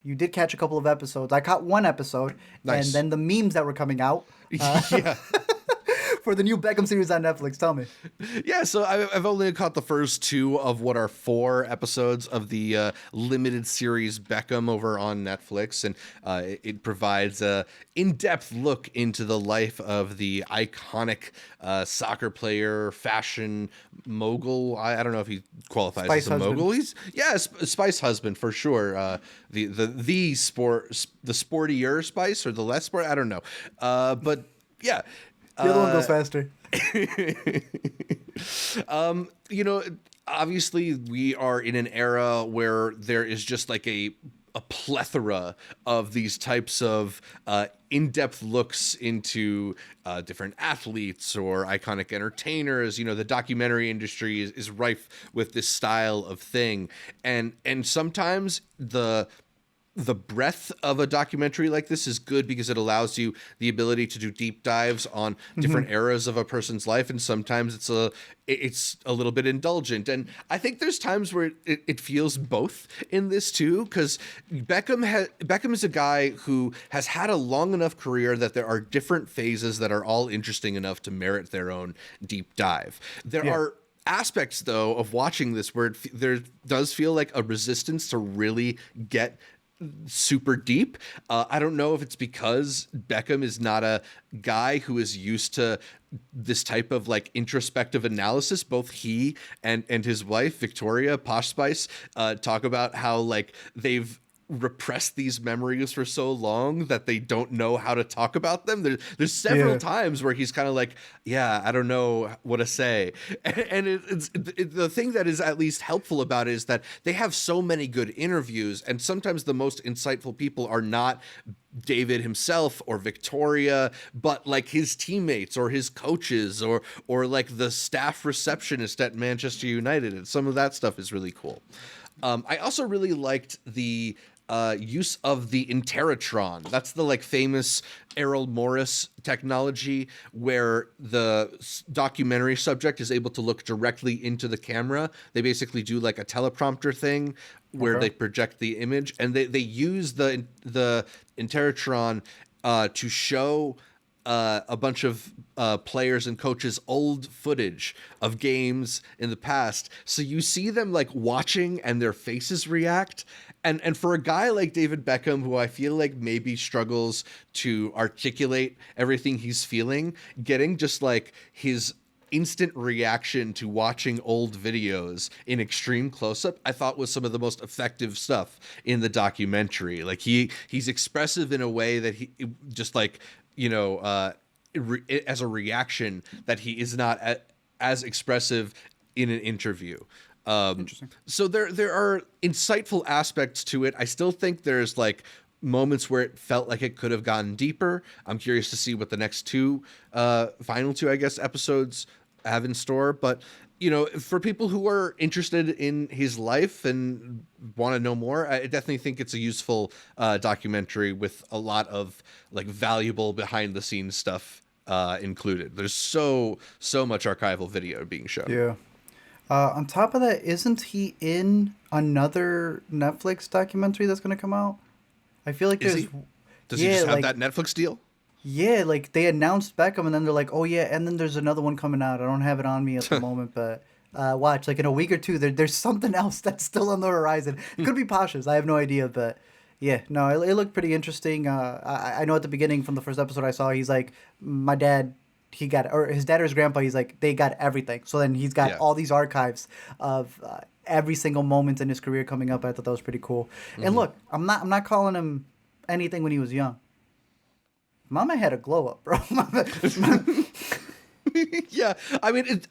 You did catch a couple of episodes. I caught one episode, and Nice. then the memes that were coming out Yeah. for the new Beckham series on Netflix. Tell me. Yeah, so I've only caught the first two of what are 4 episodes of the limited series Beckham over on Netflix, and it provides a in-depth look into the life of the iconic soccer player, fashion mogul. I don't know if he qualifies Spice as a husband. mogul. He's Spice husband for sure. The sportier Spice or the less sport. I don't know, but yeah. The other one goes faster. You know, obviously we are in an era where there is just like a plethora of these types of in-depth looks into different athletes or iconic entertainers. You know, the documentary industry is rife with this style of thing, and sometimes the breadth of a documentary like this is good because it allows you the ability to do deep dives on different eras of a person's life, and sometimes it's a little bit indulgent. And I think there's times where it feels both in this too, because Beckham is a guy who has had a long enough career that there are different phases that are all interesting enough to merit their own deep dive. There are aspects though of watching this where there does feel like a resistance to really get super deep. I don't know if it's because Beckham is not a guy who is used to this type of like introspective analysis. Both he and his wife Victoria Posh Spice talk about how like they've repressed these memories for so long that they don't know how to talk about them. There's several times where he's kind of like, yeah, I don't know what to say. And the thing that is at least helpful about it is that they have so many good interviews, and sometimes the most insightful people are not David himself or Victoria, but like his teammates or his coaches or like the staff receptionist at Manchester United. And some of that stuff is really cool. I also really liked the use of the Interatron. That's the like famous Errol Morris technology where the documentary subject is able to look directly into the camera. They basically do like a teleprompter thing where they project the image, and they use the Interatron to show a bunch of players and coaches old footage of games in the past. So you see them like watching and their faces react. And for a guy like David Beckham, who I feel like maybe struggles to articulate everything he's feeling, getting just like his instant reaction to watching old videos in extreme close-up, I thought was some of the most effective stuff in the documentary. Like he's expressive in a way that he just like, you know, as a reaction that he is not as expressive in an interview. Interesting. So there are insightful aspects to it. I still think there's like moments where it felt like it could have gone deeper. I'm curious to see what the next final two, I guess, episodes have in store. But, you know, for people who are interested in his life and want to know more, I definitely think it's a useful documentary with a lot of like valuable behind the scenes stuff included. There's so much archival video being shown. Yeah. On top of that, isn't he in another Netflix documentary that's going to come out? I feel like there's... Does he just have that Netflix deal? Yeah, like they announced Beckham and then they're like, oh yeah, and then there's another one coming out. I don't have it on me at the moment, but watch, like in a week or two, there's something else that's still on the horizon. It could be Pasha's, I have no idea, but yeah, no, it looked pretty interesting. I know at the beginning from the first episode I saw, he's like, my dad... his dad or his grandpa, he's like, they got everything. So then he's got all these archives of every single moment in his career coming up. I thought that was pretty cool. Mm-hmm. And look, I'm not calling him anything when he was young. Mama had a glow up, bro. Yeah, I mean,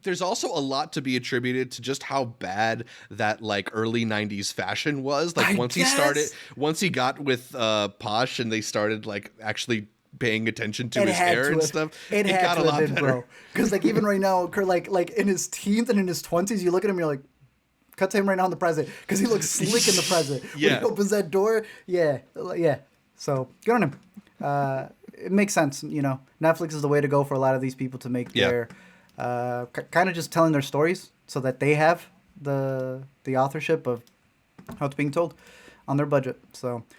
there's also a lot to be attributed to just how bad that like early '90s fashion was. Like once he got with Posh and they started like actually paying attention to his hair and stuff, it got a lot better, bro. Because like even right now, like in his teens and in his 20s, you look at him, you're like, cut to him right now in the present because he looks slick in the present. Yeah, when he opens that door, yeah. So good on him. It makes sense, you know. Netflix is the way to go for a lot of these people to make their kind of just telling their stories so that they have the authorship of how it's being told. on their budget. So